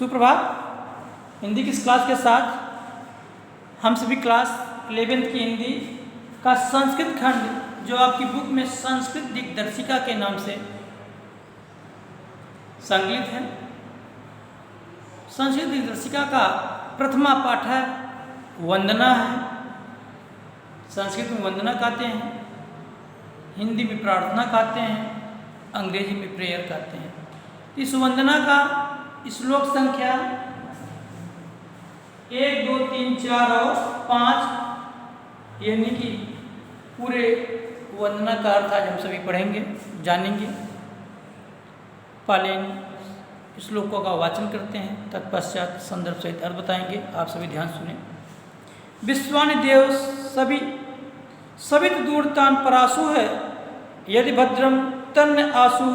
सुप्रभात। हिंदी की इस क्लास के साथ हम सभी क्लास 11th की हिंदी का संस्कृत खंड जो आपकी बुक में संस्कृत दिग्दर्शिका के नाम से संकलित है, संस्कृत दिग्दर्शिका का प्रथमा पाठ है वंदना है। संस्कृत में वंदना कहते हैं, हिंदी में प्रार्थना कहते हैं, अंग्रेजी में प्रेयर कहते हैं। इस वंदना का श्लोक संख्या 1, 2, 3, 4 और 5 यानी कि पूरे वंदना का अर्थ आज हम सभी पढ़ेंगे, जानेंगे। पहले श्लोकों का वाचन करते हैं, तत्पश्चात संदर्भ सहित अर्थ बताएंगे। आप सभी ध्यान सुने। विश्वानि देव सवित दूरतान परासु है, यदि भद्रम तन्न आसु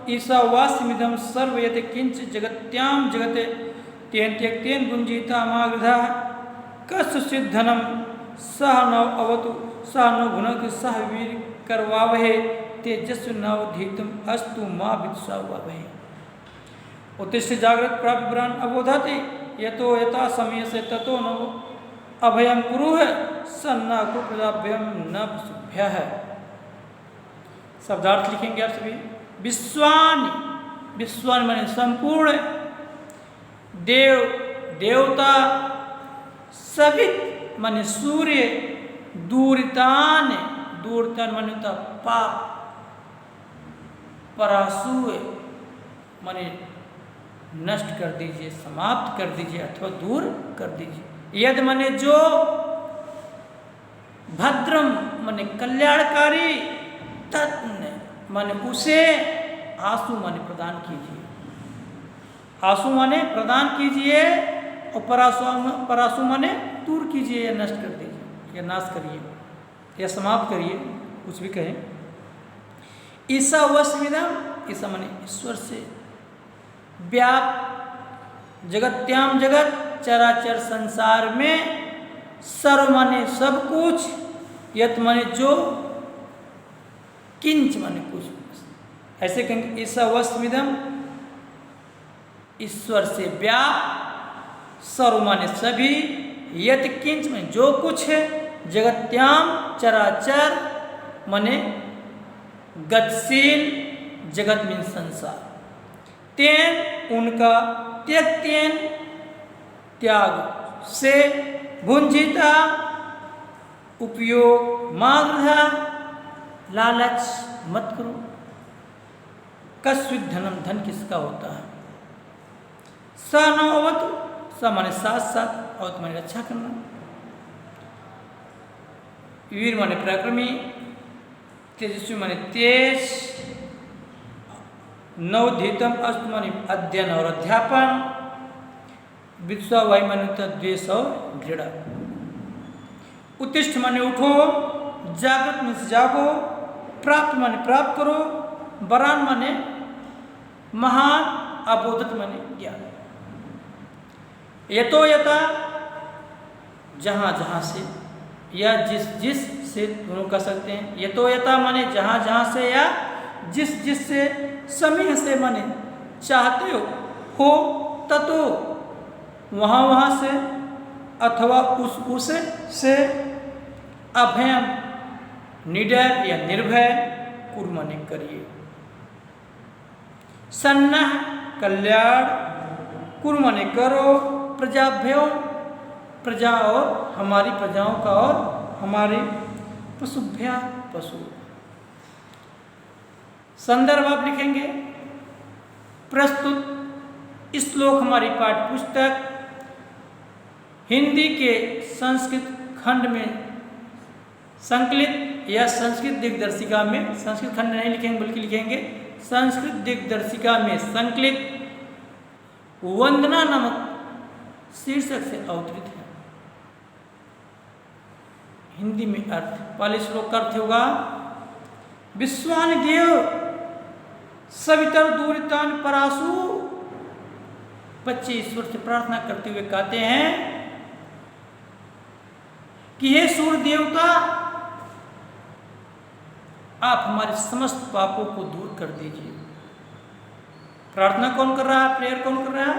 ईशावास्यमिदं सर्वयत किंच जगत्याम जगते तेन त्यक्तेन गुंजिता मागधा कस्यचिद्धनम सह नव अवतु सह नो भुनक्ति सह वीर करवावहे तेजस्व नवधीतम अस्तु मा विद्वावहे। उत्तिष्ठ जागृत प्राप्त ब्राह्मण अबोधति यतो यथा समय से ततो नव अभयम कुरु है सन्ना कुप्रदाभ्यम न शुभ्य है। शब्दार्थ लिखेंगे आप सभी। विश्वानि, विश्वानि माने संपूर्ण, देव देवता, सवित माने सूर्य, दूरतान दूरतान माने होता पाप, परासु माने नष्ट कर दीजिए, समाप्त कर दीजिए अथवा दूर कर दीजिए। यद माने जो, भद्रम माने कल्याणकारी, तत्न माने उसे, आंसू माने प्रदान कीजिए, आंसू माने प्रदान कीजिए और परासु माने दूर कीजिए या नष्ट कर दीजिए या नाश करिए या समाप्त करिए, कुछ भी कहें। ईसा वस्मिदम, ईसा माने ईश्वर से, व्याप जगत्याम जगत चराचर संसार में, सर्व माने सब कुछ, यत माने जो, किंच माने कुछ। ऐसे कहेंगे ईसा वस्मिदम ईश्वर से व्याप, सर्व माने सभी, यत किंच माने जो कुछ है, जगत्याम चराचर माने गतिशील, जगत में संसार, तेन उनका, त्यक्तेन त्याग से, भुंजिता उपयोग, माग्रहा लालच मत करो। कस्वित धनम धन किसका होता है। स न अवतु, स माने साथ साथ, अवत माने रक्षा करना। वीर माने पराक्रमी, तेजस्वी माने तेज, नवधीतम अस्तु माने अध्ययन और अध्यापन, विद्वावाई माने द्वेष और घृणा। उत्तिष्ठ माने उठो, जागृत में जागो, प्राप्त माने प्राप्त करो, वरान माने महान, अबोधत माने ज्ञान। यतो यथा जहाँ जहाँ से, या जिस जिस से दोनों कह सकते हैं। यतो यथा माने जहाँ जहाँ से या जिस जिस से, समीह से माने चाहते हो, ततो वहाँ वहाँ से, अथवा उस से, अभयम निडर या निर्भय, कुरु माने करिए। सन्ना कल्याण, कुरु माने करो, प्रजाभ्यो प्रजा और हमारी प्रजाओं का और हमारे पशुभ्या पशु। संदर्भ आप लिखेंगे। प्रस्तुत श्लोक हमारी पाठ्य पुस्तक हिंदी के संस्कृत खंड में संकलित या संस्कृत दिग्दर्शिका में, संस्कृत खंड नहीं लिखेंगे बल्कि लिखेंगे संस्कृत दिग्दर्शिका में संकलित वंदना नामक शीर्षक से अवतरित है। हिंदी में अर्थ, पहले श्लोक का अर्थ होगा विश्वानि देव सवितर दूरितान परासु। बच्चे ईश्वर से प्रार्थना करते हुए कहते हैं कि हे सूर्य देवता, आप हमारे समस्त पापों को दूर कर दीजिए। प्रार्थना कौन कर रहा है, प्रेयर कौन कर रहा है?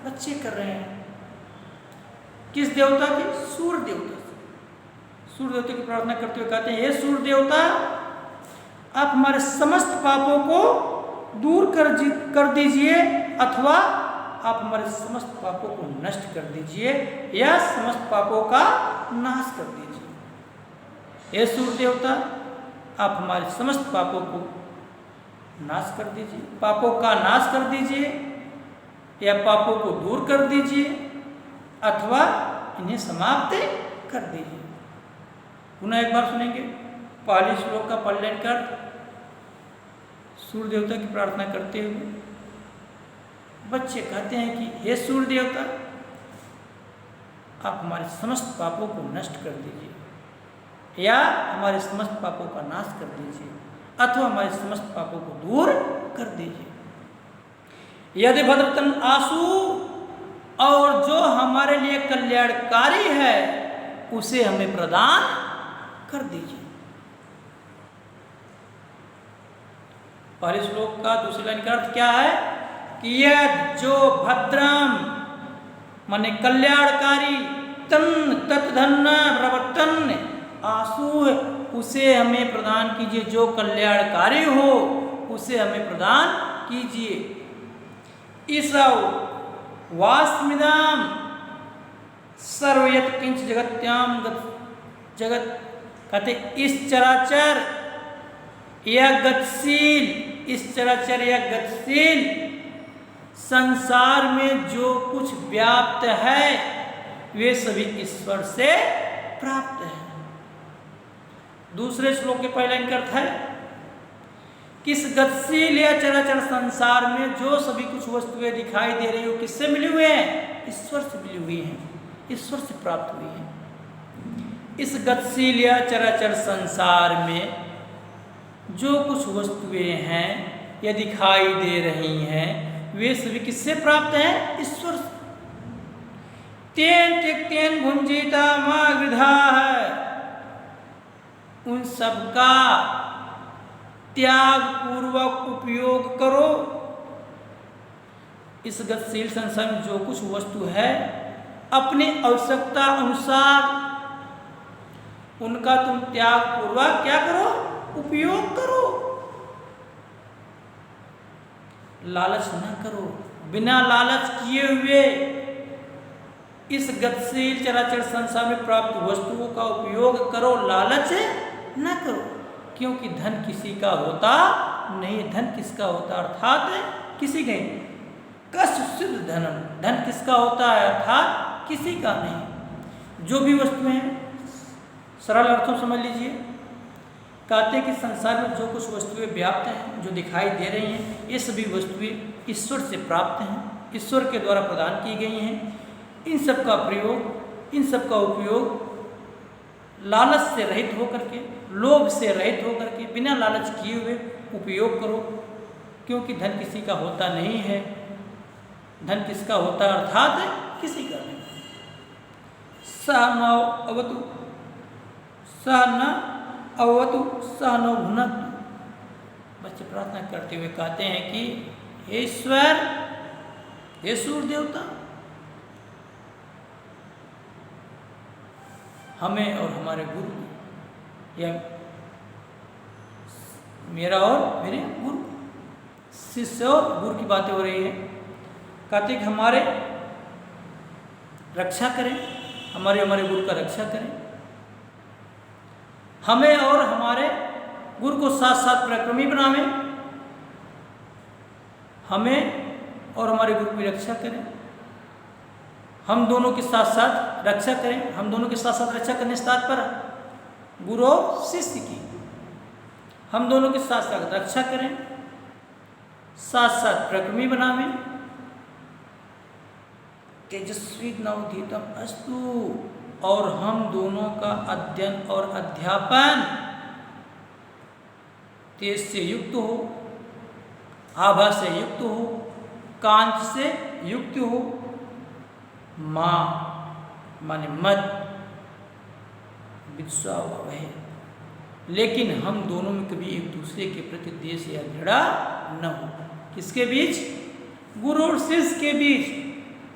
बच्चे कर रहे हैं। किस देवता की? सूर्य देवता से। सूर्य देवता की प्रार्थना करते हुए कहते हैं, हे सूर्य देवता, आप हमारे समस्त पापों को दूर कर दीजिए, अथवा आप हमारे समस्त पापों को नष्ट कर दीजिए या समस्त पापों का नाश कर दीजिए। हे सूर्य देवता, आप हमारे समस्त पापों को नाश कर दीजिए, पापों का नाश कर दीजिए या पापों को दूर कर दीजिए, अथवा इन्हें समाप्त कर दीजिए। पुनः एक बार सुनेंगे पहले श्लोक का पढ़ने का सूर्य देवता की प्रार्थना करते हुए बच्चे कहते हैं कि हे सूर्य देवता, आप हमारे समस्त पापों को नष्ट कर दीजिए या हमारे समस्त पापों का नाश कर दीजिए, अथवा हमारे समस्त पापों को दूर कर दीजिए। यदि भद्रतन आसु, और जो हमारे लिए कल्याणकारी है उसे हमें प्रदान कर दीजिए। पहले श्लोक का दूसरी लाइन का अर्थ क्या है कि यह जो भद्रम माने कल्याणकारी, तन तत्धन प्रवर्तन आसु है, उसे हमें प्रदान कीजिए। जो कल्याणकारी हो उसे हमें प्रदान कीजिए। ईसव वास्मिदाम सर्वयत किंच जगत्याम जगत, कहते इस चराचर या गतिशील, इस चराचर या गतिशील संसार में जो कुछ व्याप्त है वे सभी ईश्वर से प्राप्त है। दूसरे श्लोक के पहले इनका अर्थ है कि इस गतिशील या चराचर संसार में जो सभी कुछ वस्तुएं दिखाई दे रही हो किससे मिली हुई हैं? ईश्वर से मिली हुई हैं, ईश्वर से प्राप्त हुई हैं। इस गतिशील या चराचर संसार में जो कुछ वस्तुएं हैं या दिखाई दे रही हैं वे सभी किससे प्राप्त हैं? ईश्वर से। तेन त्यक्तेन भुंजीता मा गृधा है, उन सबका त्याग पूर्वक उपयोग करो। इस गतिशील संसार में जो कुछ वस्तु है अपनी आवश्यकता अनुसार उनका तुम त्याग पूर्वक क्या करो? उपयोग करो। लालच न करो, बिना लालच किए हुए इस गतिशील चराचर संसार में प्राप्त वस्तुओं का उपयोग करो, लालच न करो। क्योंकि धन किसी का होता नहीं, धन किसका होता अर्थात किसी का नहीं। कस्य धनम, धन किसका होता है अर्थात किसी का नहीं। जो भी वस्तुएं हैं, सरल अर्थों समझ लीजिए, कहते हैं कि संसार में जो कुछ वस्तुएं व्याप्त हैं, जो दिखाई दे रही हैं, ये सभी वस्तुएं ईश्वर से प्राप्त हैं, ईश्वर के द्वारा प्रदान की गई हैं। इन सब का प्रयोग, इन सब का उपयोग लालच से रहित होकर के, लोभ से रहित होकर के, बिना लालच किए हुए उपयोग करो। क्योंकि धन किसी का होता नहीं है, धन किसका होता अर्थात किसी का नहीं। सह न अवतु, सह न अवतु, सह न भुनक्तु। बच्चे प्रार्थना करते हुए कहते हैं कि हे ईश्वर, हे सूर्य देवता, हमें और हमारे गुरु या मेरा और मेरे गुरु, शिष्य और गुरु की बातें हो रही है। कहते कि हमारे रक्षा करें, हमारे गुरु का रक्षा करें। हमें और हमारे गुरु को साथ साथ पराक्रमी बनावें, हमें और हमारे गुरु की रक्षा करें। हम दोनों के साथ साथ रक्षा करें, हम दोनों के साथ साथ रक्षा करने से तात्पर्य गुरु और शिष्य की। हम दोनों के साथ साथ रक्षा करें, साथ साथ पराक्रमी बनावें। तेजस्वी नवधीतम अस्तु, और हम दोनों का अध्ययन और अध्यापन तेज से युक्त हो, आभा से युक्त हो, कांच से युक्त हो। माँ माने मत विश्वास है, लेकिन हम दोनों में कभी एक दूसरे के प्रति द्वेष या घृणा न हो। किसके बीच? गुरु और शिष्य के बीच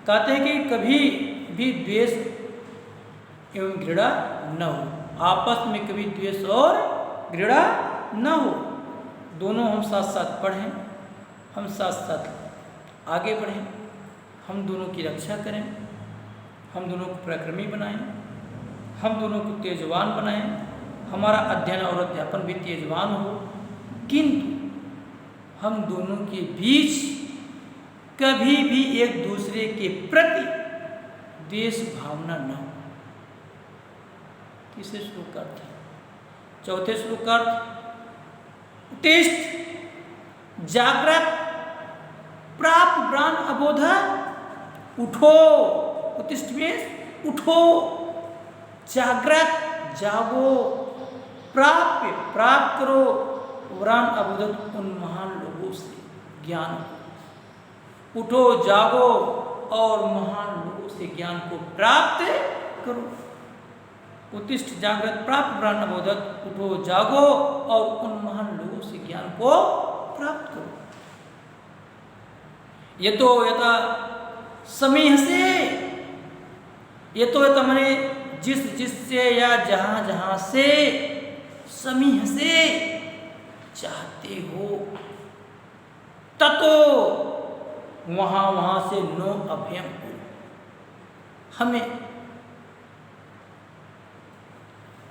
कहते हैं कि कभी भी द्वेष एवं घृणा न हो, आपस में कभी द्वेष और घृणा न हो, दोनों हम साथ साथ पढ़ें, हम साथ साथ आगे बढ़ें, हम दोनों की रक्षा करें, हम दोनों को पराक्रमी बनाएं, हम दोनों को तेजवान बनाएं, हमारा अध्ययन और अध्यापन भी तेजवान हो, किंतु हम दोनों के बीच कभी भी एक दूसरे के प्रति द्वेष भावना न हो। तीसरे श्लोक का अर्थ है। चौथे श्लोक का अर्थ उत्तिष्ठ जागृत प्राप्त प्राण अबोध, उठो, उत्तिष्ठ में उठो, जागृत जागो, प्राप्त करो वरान अबोधत उन महान लोगों से ज्ञान, उठो जागो और महान लोगों से ज्ञान को प्राप्त करो। उत्तिष्ठ जागृत प्राप्त वरान अबोधत, उठो जागो और उन महान लोगों से ज्ञान को प्राप्त करो। ये तो यथा समीह से, ये तो यथा मैंने जिससे या जहां जहां से, समीह से चाहते हो, ततो वहां से नो अभयम हो, हमें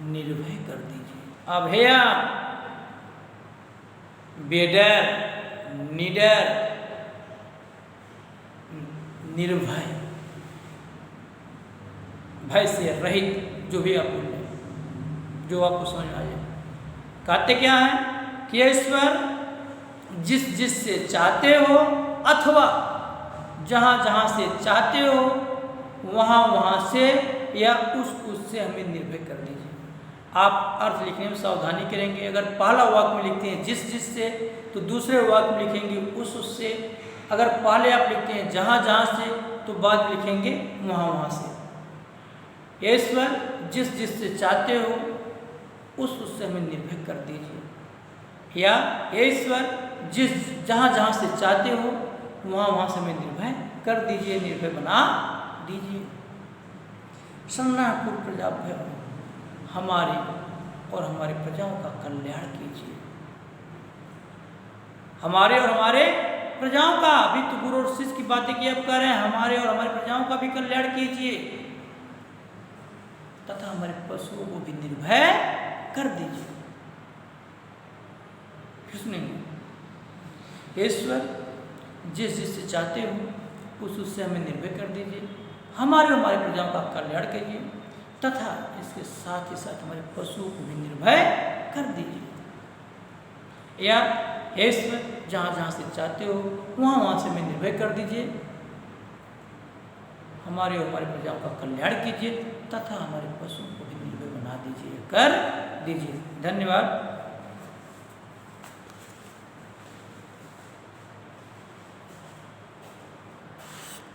निर्भय कर दीजिए। अभय बेडर, निडर, निर्भय, भय से रहित, जो भी आप बोले, जो आपको समझ में आ जाए। कहते क्या है कि ईश्वर जिससे चाहते हो अथवा जहाँ से चाहते हो वहाँ से या उससे हमें निर्भय कर दीजिए। आप अर्थ लिखने में सावधानी करेंगे। अगर पहला वाक्य में लिखते हैं जिससे, तो दूसरे वाक्य में लिखेंगे उससे। अगर पहले आप लिखते हैं जहाँ से, तो बाद में लिखेंगे वहाँ से। ईश्वर जिससे चाहते हो उससे हमें निर्भय कर दीजिए, या ईश्वर जहाँ से चाहते हो वहाँ से हमें निर्भय कर दीजिए, निर्भय बना दीजिए। सन्नाकुल प्रजाभ्य, हमारे और हमारे प्रजाओं का कल्याण कीजिए। हमारे और हमारे प्रजाओं का, अभी तो गुरु और शिष्य की बातें की आप कह रहे हैं, हमारे और हमारे प्रजाओं का भी कल्याण कीजिए, तथा हमारे पशुओं को भी निर्भय कर दीजिए। ईश्वर जिससे चाहते हो उससे हमें निर्भय कर दीजिए, हमारे और हमारे प्रजाओं का कल्याण कीजिए, तथा इसके साथ ही साथ हमारे पशुओं को भी निर्भय कर दीजिए। या ईश्वर जहाँ से चाहते हो वहाँ से हमें निर्भय कर दीजिए, हमारे और हमारे प्रजाओं का कल्याण कीजिए, तथा हमारे पशुओं को भी निर्भय बना दीजिए, कर दीजिए। धन्यवाद।